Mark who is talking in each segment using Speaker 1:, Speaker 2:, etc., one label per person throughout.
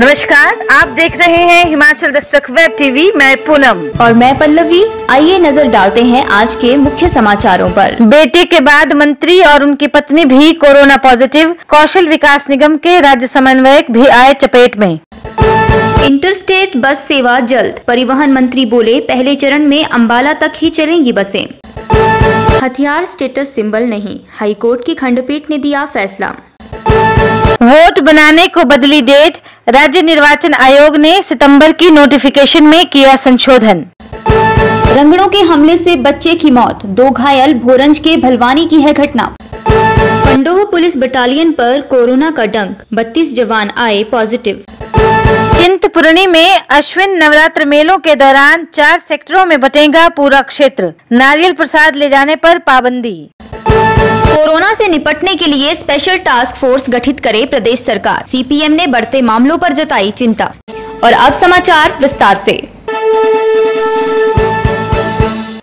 Speaker 1: नमस्कार, आप देख रहे हैं हिमाचल दस्तक वेब टीवी। मैं पूनम
Speaker 2: और मैं पल्लवी। आइए नजर डालते हैं आज के मुख्य समाचारों पर।
Speaker 1: बेटे के बाद मंत्री और उनकी पत्नी भी कोरोना पॉजिटिव। कौशल विकास निगम के राज्य समन्वयक भी आए चपेट में।
Speaker 2: इंटरस्टेट बस सेवा जल्द, परिवहन मंत्री बोले पहले चरण में अंबाला तक ही चलेंगी बसें। हथियार स्टेटस सिंबल नहीं, हाईकोर्ट की खंडपीठ ने दिया फैसला।
Speaker 1: वोट बनाने को बदली डेट, राज्य निर्वाचन आयोग ने सितंबर की नोटिफिकेशन में किया संशोधन।
Speaker 2: रंगड़ों के हमले से बच्चे की मौत, 2 घायल, भोरंज के भलवानी की है घटना। पंडोह पुलिस बटालियन पर कोरोना का डंक, 32 जवान आए पॉजिटिव।
Speaker 1: चिंतपूर्णी में अश्विन नवरात्र मेलों के दौरान 4 सेक्टरों में बटेगा पूरा क्षेत्र, नारियल प्रसाद ले जाने पर पाबंदी।
Speaker 2: कोरोना से निपटने के लिए स्पेशल टास्क फोर्स गठित करे प्रदेश सरकार, सीपीएम ने बढ़ते मामलों पर जताई चिंता। और अब समाचार विस्तार से।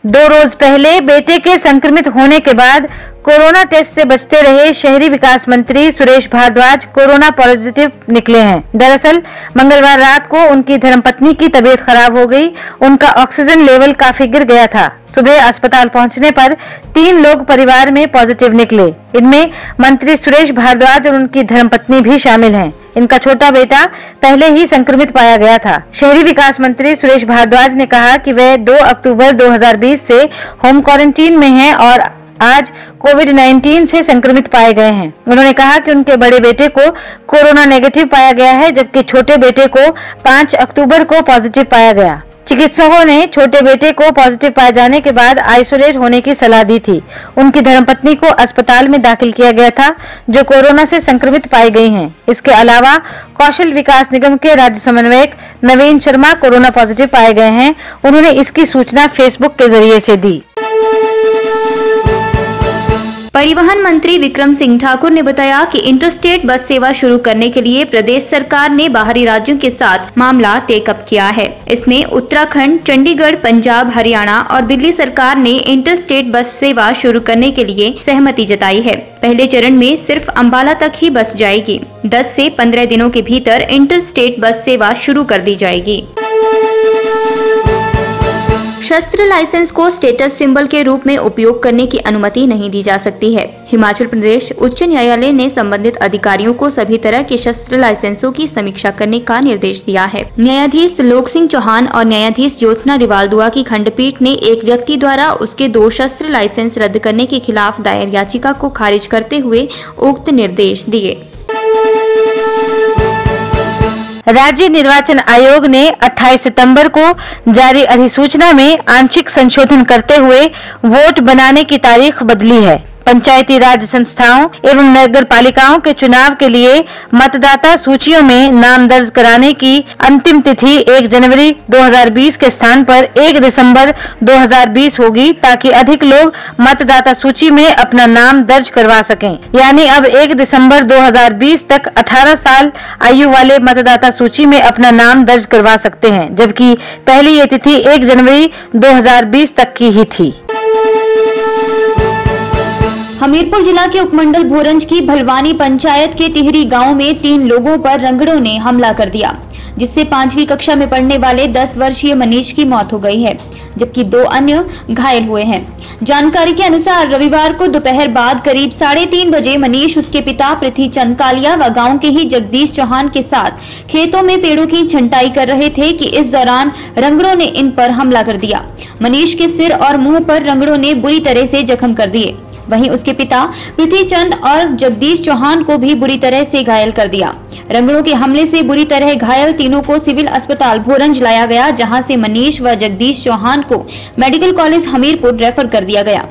Speaker 1: 2 रोज पहले बेटे के संक्रमित होने के बाद कोरोना टेस्ट से बचते रहे शहरी विकास मंत्री सुरेश भारद्वाज कोरोना पॉजिटिव निकले हैं। दरअसल मंगलवार रात को उनकी धर्मपत्नी की तबीयत खराब हो गई। उनका ऑक्सीजन लेवल काफी गिर गया था। सुबह अस्पताल पहुंचने पर 3 लोग परिवार में पॉजिटिव निकले। इनमें मंत्री सुरेश भारद्वाज और उनकी धर्मपत्नी भी शामिल हैं। इनका छोटा बेटा पहले ही संक्रमित पाया गया था। शहरी विकास मंत्री सुरेश भारद्वाज ने कहा कि वे 2 अक्टूबर 2020 से होम क्वारंटीन में हैं और आज कोविड-19 से संक्रमित पाए गए हैं। उन्होंने कहा कि उनके बड़े बेटे को कोरोना नेगेटिव पाया गया है, जबकि छोटे बेटे को 5 अक्टूबर को पॉजिटिव पाया गया। चिकित्सकों ने छोटे बेटे को पॉजिटिव पाए जाने के बाद आइसोलेट होने की सलाह दी थी। उनकी धर्मपत्नी को अस्पताल में दाखिल किया गया था, जो कोरोना से संक्रमित पाई गई हैं। इसके अलावा कौशल विकास निगम के राज्य समन्वयक नवीन शर्मा कोरोना पॉजिटिव पाए गए हैं। उन्होंने इसकी सूचना फेसबुक के जरिए से दी।
Speaker 2: परिवहन मंत्री विक्रम सिंह ठाकुर ने बताया कि इंटरस्टेट बस सेवा शुरू करने के लिए प्रदेश सरकार ने बाहरी राज्यों के साथ मामला टेकअप किया है। इसमें उत्तराखंड, चंडीगढ़, पंजाब, हरियाणा और दिल्ली सरकार ने इंटरस्टेट बस सेवा शुरू करने के लिए सहमति जताई है। पहले चरण में सिर्फ अंबाला तक ही बस जाएगी। 10 से 15 दिनों के भीतर इंटरस्टेट बस सेवा शुरू कर दी जाएगी। शस्त्र लाइसेंस को स्टेटस सिंबल के रूप में उपयोग करने की अनुमति नहीं दी जा सकती है। हिमाचल प्रदेश उच्च न्यायालय ने संबंधित अधिकारियों को सभी तरह के शस्त्र लाइसेंसों की समीक्षा करने का निर्देश दिया है। न्यायाधीश लोक सिंह चौहान और न्यायाधीश ज्योत्सना रिवालदुआ की खंडपीठ ने एक व्यक्ति द्वारा उसके 2 शस्त्र लाइसेंस रद्द करने के खिलाफ दायर याचिका को खारिज करते हुए उक्त निर्देश दिए।
Speaker 1: राज्य निर्वाचन आयोग ने 28 सितंबर को जारी अधिसूचना में आंशिक संशोधन करते हुए वोट बनाने की तारीख बदली है। पंचायती राज संस्थाओं एवं नगर पालिकाओं के चुनाव के लिए मतदाता सूचियों में नाम दर्ज कराने की अंतिम तिथि 1 जनवरी 2020 के स्थान पर 1 दिसंबर 2020 होगी, ताकि अधिक लोग मतदाता सूची में अपना नाम दर्ज करवा सकें। यानी अब 1 दिसंबर 2020 तक 18 साल आयु वाले मतदाता सूची में अपना नाम दर्ज करवा सकते हैं, जबकि पहले ये तिथि 1 जनवरी 2020 तक की ही थी।
Speaker 2: हमीरपुर जिला के उपमंडल भोरंज की भलवानी पंचायत के टिहरी गांव में 3 लोगों पर रंगड़ों ने हमला कर दिया, जिससे 5वीं कक्षा में पढ़ने वाले 10 वर्षीय मनीष की मौत हो गई है, जबकि 2 अन्य घायल हुए हैं। जानकारी के अनुसार रविवार को दोपहर बाद करीब 3:30 बजे मनीष, उसके पिता पृथ्वी चंद कालिया व गांव के ही जगदीश चौहान के साथ खेतों में पेड़ों की छंटाई कर रहे थे कि इस दौरान रंगड़ों ने इन पर हमला कर दिया। मनीष के सिर और मुंह पर रंगड़ों ने बुरी तरह से जख्म कर दिए। वहीं उसके पिता पृथ्वी चंद और जगदीश चौहान को भी बुरी तरह से घायल कर दिया। रंगड़ों के हमले से बुरी तरह घायल तीनों को सिविल अस्पताल भोरंज लाया गया, जहां से मनीष व जगदीश चौहान को मेडिकल कॉलेज हमीरपुर रेफर कर दिया गया,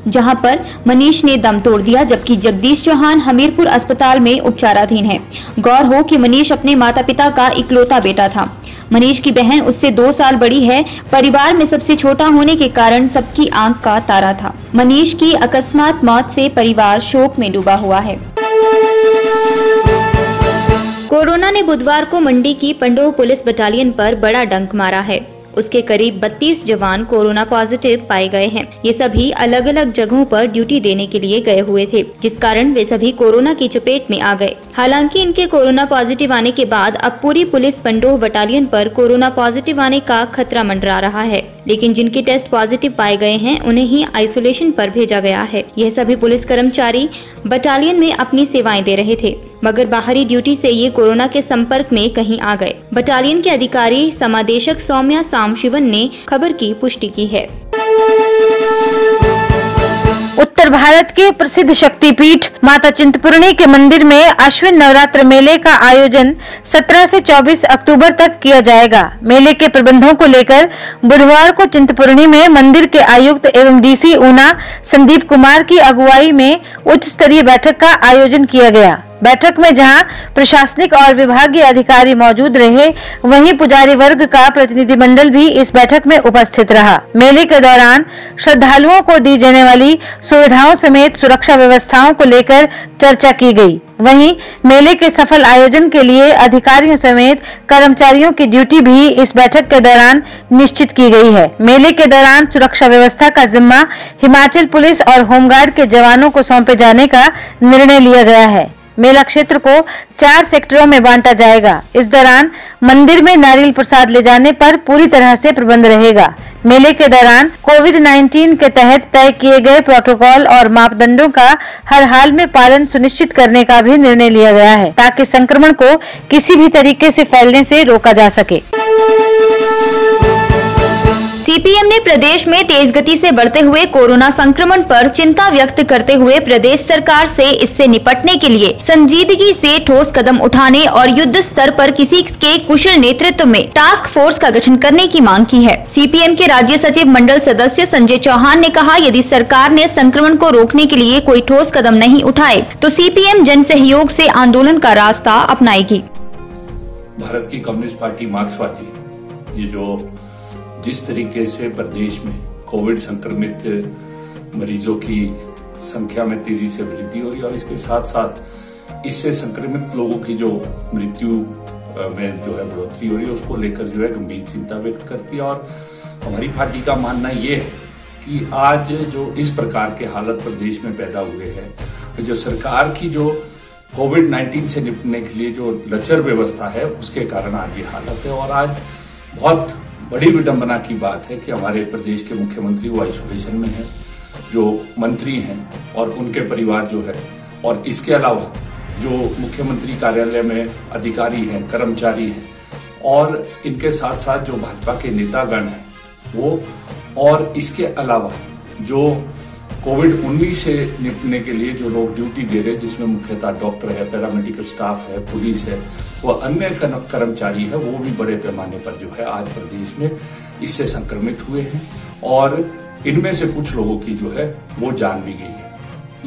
Speaker 2: जहां पर मनीष ने दम तोड़ दिया, जबकि जगदीश चौहान हमीरपुर अस्पताल में उपचाराधीन है। गौर हो कि मनीष अपने माता पिता का इकलौता बेटा था। मनीष की बहन उससे 2 साल बड़ी है। परिवार में सबसे छोटा होने के कारण सबकी आंख का तारा था। मनीष की अकस्मात मौत से परिवार शोक में डूबा हुआ है। कोरोना ने बुधवार को मंडी की पंडोह पुलिस बटालियन पर बड़ा डंक मारा है। उसके करीब 32 जवान कोरोना पॉजिटिव पाए गए हैं। ये सभी अलग अलग जगहों पर ड्यूटी देने के लिए गए हुए थे, जिस कारण वे सभी कोरोना की चपेट में आ गए। हालांकि इनके कोरोना पॉजिटिव आने के बाद अब पूरी पुलिस पंडोह बटालियन पर कोरोना पॉजिटिव आने का खतरा मंडरा रहा है, लेकिन जिनके टेस्ट पॉजिटिव पाए गए हैं उन्हें ही आइसोलेशन पर भेजा गया है। यह सभी पुलिस कर्मचारी बटालियन में अपनी सेवाएं दे रहे थे, मगर बाहरी ड्यूटी से ये कोरोना के संपर्क में कहीं आ गए। बटालियन के अधिकारी समादेशक सौम्या सामशिवन ने खबर की पुष्टि की है।
Speaker 1: उत्तर भारत के प्रसिद्ध शक्तिपीठ माता चिंतपूर्णी के मंदिर में अश्विन नवरात्र मेले का आयोजन 17 से 24 अक्टूबर तक किया जाएगा। मेले के प्रबंधों को लेकर बुधवार को चिंतपूर्णी में मंदिर के आयुक्त एवं डीसी ऊना संदीप कुमार की अगुवाई में उच्च स्तरीय बैठक का आयोजन किया गया। बैठक में जहां प्रशासनिक और विभागीय अधिकारी मौजूद रहे, वहीं पुजारी वर्ग का प्रतिनिधिमंडल भी इस बैठक में उपस्थित रहा। मेले के दौरान श्रद्धालुओं को दी जाने वाली सुविधाओं समेत सुरक्षा व्यवस्थाओं को लेकर चर्चा की गई। वहीं मेले के सफल आयोजन के लिए अधिकारियों समेत कर्मचारियों की ड्यूटी भी इस बैठक के दौरान निश्चित की गई है। मेले के दौरान सुरक्षा व्यवस्था का जिम्मा हिमाचल पुलिस और होमगार्ड के जवानों को सौंपे जाने का निर्णय लिया गया है। मेला क्षेत्र को 4 सेक्टरों में बांटा जाएगा। इस दौरान मंदिर में नारियल प्रसाद ले जाने पर पूरी तरह से प्रबंध रहेगा। मेले के दौरान कोविड-19 के तहत तय किए गए प्रोटोकॉल और मापदंडों का हर हाल में पालन सुनिश्चित करने का भी निर्णय लिया गया है, ताकि संक्रमण को किसी भी तरीके से फैलने से रोका जा सके।
Speaker 2: सीपीएम ने प्रदेश में तेज गति से बढ़ते हुए कोरोना संक्रमण पर चिंता व्यक्त करते हुए प्रदेश सरकार से इससे निपटने के लिए संजीदगी से ठोस कदम उठाने और युद्ध स्तर पर किसी के कुशल नेतृत्व में टास्क फोर्स का गठन करने की मांग की है। सीपीएम के राज्य सचिव मंडल सदस्य संजय चौहान ने कहा, यदि सरकार ने संक्रमण को रोकने के लिए कोई ठोस कदम नहीं उठाए तो सीपीएम जन सहयोग से आंदोलन का रास्ता अपनाएगी।
Speaker 3: भारत की कम्युनिस्ट पार्टी मार्क्सवादी ये जो जिस तरीके से प्रदेश में कोविड संक्रमित मरीजों की संख्या में तेजी से वृद्धि हो रही है और इसके साथ साथ इससे संक्रमित लोगों की जो मृत्यु में जो है बढ़ोतरी हो रही है, उसको लेकर जो है गंभीर चिंता व्यक्त करती है। और हमारी पार्टी का मानना ये है कि आज जो इस प्रकार के हालत प्रदेश में पैदा हुए हैं, जो सरकार की जो कोविड-19 से निपटने के लिए जो लचर व्यवस्था है, उसके कारण आज ये हालत है। और आज बहुत बड़ी विडंबना की बात है कि हमारे प्रदेश के मुख्यमंत्री वो आइसोलेशन में हैं, जो मंत्री हैं और उनके परिवार जो है, और इसके अलावा जो मुख्यमंत्री कार्यालय में अधिकारी हैं, कर्मचारी हैं, और इनके साथ साथ जो भाजपा के नेतागण हैं वो, और इसके अलावा जो कोविड-19 से निपटने के लिए जो लोग ड्यूटी दे रहे हैं, जिसमें मुख्यतः डॉक्टर है, पैरामेडिकल स्टाफ है, पुलिस है, वह अन्य कर्मचारी है, वो भी बड़े पैमाने पर जो है आज प्रदेश में इससे संक्रमित हुए हैं और इनमें से कुछ लोगों की जो है वो जान भी गई है।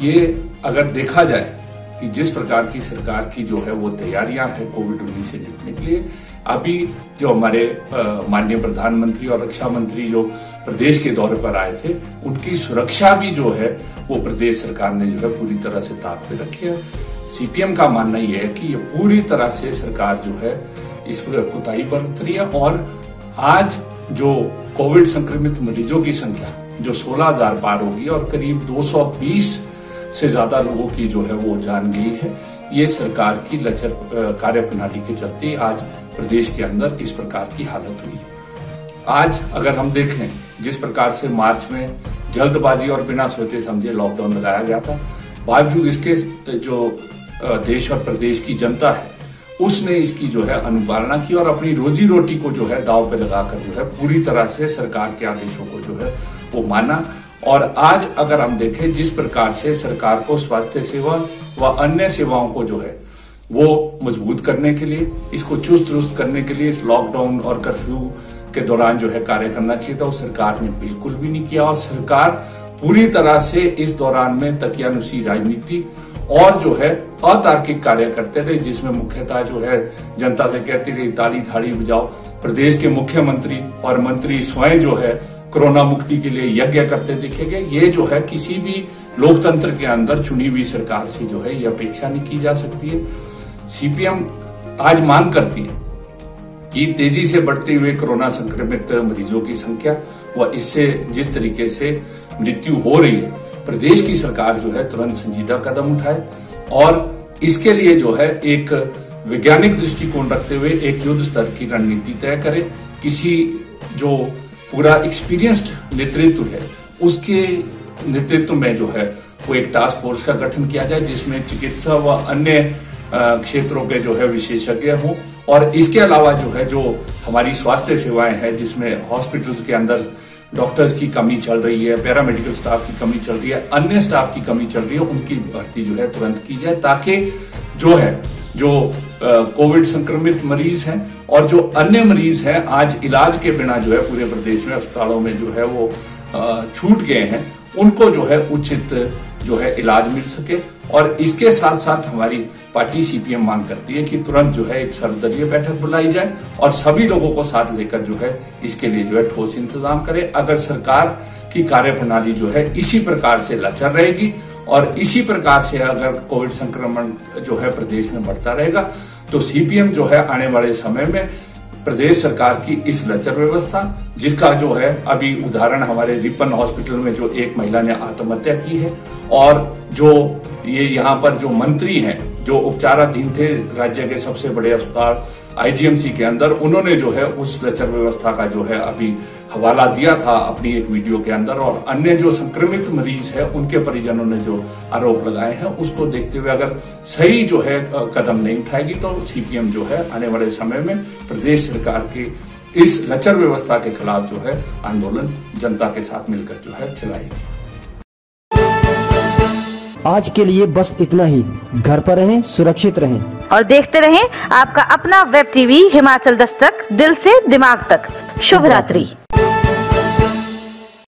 Speaker 3: ये अगर देखा जाए कि जिस प्रकार की सरकार की जो है वो तैयारियां हैं कोविड-19 से निपटने के लिए, अभी जो हमारे माननीय प्रधानमंत्री और रक्षा मंत्री जो प्रदेश के दौरे पर आए थे, उनकी सुरक्षा भी जो है वो प्रदेश सरकार ने जो है पूरी तरह से ताक पे रखी है। सीपीएम का मानना यह है कि ये पूरी तरह से सरकार जो है इस पर कोताही बरत रही है और आज जो कोविड संक्रमित मरीजों की संख्या जो 16,000 पार होगी और करीब 220 से ज्यादा लोगों की जो है वो जान गई है, ये सरकार की लचर कार्य प्रणाली के चलते आज प्रदेश के अंदर इस प्रकार की हालत हुई है। आज अगर हम देखें जिस प्रकार से मार्च में जल्दबाजी और बिना सोचे समझे लॉकडाउन लगाया गया था, बावजूद इसके जो देश और प्रदेश की जनता है उसने इसकी जो है अनुपालना की और अपनी रोजी रोटी को जो है दांव पे लगाकर जो है पूरी तरह से सरकार के आदेशों को जो है वो माना। और आज अगर हम देखें जिस प्रकार से सरकार को स्वास्थ्य सेवा व अन्य सेवाओं को जो है वो मजबूत करने के लिए, इसको चुस्त दुरुस्त करने के लिए इस लॉकडाउन और कर्फ्यू के दौरान जो है कार्य करना चाहिए था, वो सरकार ने बिल्कुल भी नहीं किया। और सरकार पूरी तरह से इस दौरान में तकियानुसी राजनीति और जो है अतार्किक कार्य करते रहे, जिसमें मुख्यतः जो है जनता से कहती रही ताली थाली बजाओ। प्रदेश के मुख्यमंत्री और मंत्री स्वयं जो है कोरोना मुक्ति के लिए यज्ञ करते दिखेंगे। ये जो है किसी भी लोकतंत्र के अंदर चुनी हुई सरकार से जो है ये अपेक्षा नहीं की जा सकती है। सीपीएम आज मांग करती है कि तेजी से बढ़ते हुए कोरोना संक्रमित मरीजों की संख्या व इससे जिस तरीके से मृत्यु हो रही है, प्रदेश की सरकार जो है तुरंत संजीदा कदम उठाए और इसके लिए जो है एक वैज्ञानिक दृष्टिकोण रखते हुए एक युद्ध स्तर की रणनीति तय करे। किसी जो पूरा एक्सपीरियंस्ड नेतृत्व है उसके नेतृत्व में जो है वो एक टास्क फोर्स का गठन किया जाए, जिसमें चिकित्सा व अन्य क्षेत्रों के जो है विशेषज्ञ हों। और इसके अलावा जो है जो हमारी स्वास्थ्य सेवाएं हैं, जिसमें हॉस्पिटल्स के अंदर डॉक्टर्स की कमी चल रही है, पैरामेडिकल स्टाफ की कमी चल रही है, अन्य स्टाफ की कमी चल रही है, उनकी भर्ती जो है तुरंत की जाए, ताकि जो कोविड संक्रमित मरीज हैं और जो अन्य मरीज हैं आज इलाज के बिना जो है पूरे प्रदेश में अस्पतालों में जो है वो छूट गए हैं, उनको जो है उचित जो है इलाज मिल सके। और इसके साथ साथ हमारी पार्टी सीपीएम मांग करती है कि तुरंत जो है एक सर्वदलीय बैठक बुलाई जाए और सभी लोगों को साथ लेकर जो है इसके लिए जो है ठोस इंतजाम करे। अगर सरकार की कार्यप्रणाली जो है इसी प्रकार से लचर रहेगी और इसी प्रकार से अगर कोविड संक्रमण जो है प्रदेश में बढ़ता रहेगा, तो सीपीएम जो है आने वाले समय में प्रदेश सरकार की इस लचर व्यवस्था, जिसका जो है अभी उदाहरण हमारे रिपन हॉस्पिटल में जो एक महिला ने आत्महत्या की है और जो ये यहाँ पर जो मंत्री हैं जो उपचाराधीन थे राज्य के सबसे बड़े अस्पताल आईजीएमसी के अंदर, उन्होंने जो है उस लचर व्यवस्था का जो है अभी हवाला दिया था अपनी एक वीडियो के अंदर। और अन्य जो संक्रमित मरीज है उनके परिजनों ने जो आरोप लगाए हैं, उसको देखते हुए अगर सही जो है कदम नहीं उठाएगी तो सीपीएम जो है आने वाले समय में प्रदेश सरकार की इस लचर व्यवस्था के खिलाफ जो है आंदोलन जनता के साथ मिलकर जो है चलाएगी।
Speaker 4: आज के लिए बस इतना ही। घर पर रहें, सुरक्षित रहें
Speaker 1: और देखते रहें आपका अपना वेब टीवी हिमाचल दस्तक, दिल से दिमाग तक। शुभ रात्रि।